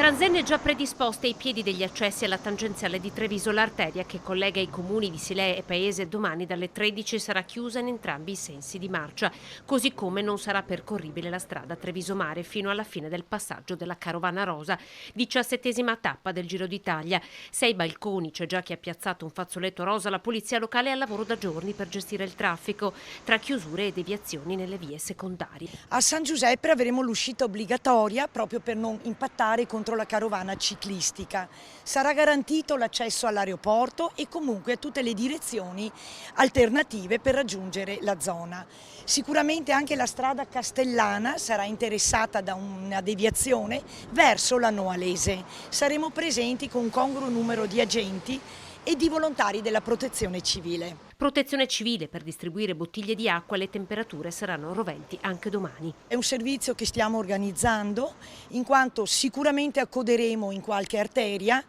Transenne già predisposte ai piedi degli accessi alla tangenziale di Treviso. L'arteria che collega i comuni di Silea e Paese domani dalle 13 sarà chiusa in entrambi i sensi di marcia, così come non sarà percorribile la strada Treviso Mare fino alla fine del passaggio della Carovana Rosa, 17ª tappa del Giro d'Italia. 6 balconi, c'è già chi ha piazzato un fazzoletto rosa, la polizia locale è al lavoro da giorni per gestire il traffico, tra chiusure e deviazioni nelle vie secondarie. A San Giuseppe avremo l'uscita obbligatoria proprio per non impattare contro la carovana ciclistica. Sarà garantito l'accesso all'aeroporto e comunque a tutte le direzioni alternative per raggiungere la zona. Sicuramente anche la strada castellana sarà interessata da una deviazione verso la Noalese. Saremo presenti con un congruo numero di agenti e di volontari della Protezione Civile. Protezione civile per distribuire bottiglie di acqua, le temperature saranno roventi anche domani. È un servizio che stiamo organizzando in quanto sicuramente accoderemo in qualche arteria,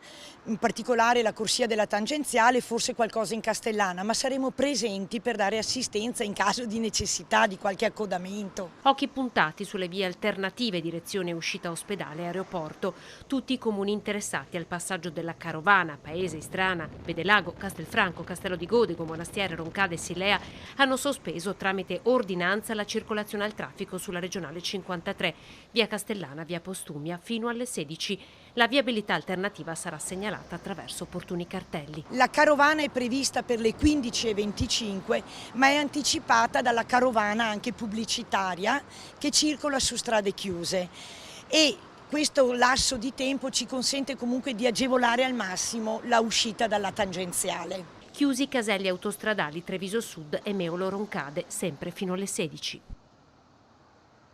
in particolare la corsia della tangenziale, forse qualcosa in Castellana, ma saremo presenti per dare assistenza in caso di necessità di qualche accodamento. Occhi puntati sulle vie alternative direzione uscita ospedale e aeroporto. Tutti i comuni interessati al passaggio della Carovana, Paese, Istrana, Vedelago, Castelfranco, Castello di Godego, Monastiere, Roncade e Silea hanno sospeso tramite ordinanza la circolazione al traffico sulla regionale 53, via Castellana, via Postumia, fino alle 16. La viabilità alternativa sarà segnalata attraverso opportuni cartelli. La carovana è prevista per le 15:25, ma è anticipata dalla carovana anche pubblicitaria che circola su strade chiuse. E questo lasso di tempo ci consente comunque di agevolare al massimo la uscita dalla tangenziale. Chiusi i caselli autostradali Treviso Sud e Meolo Roncade, sempre fino alle 16.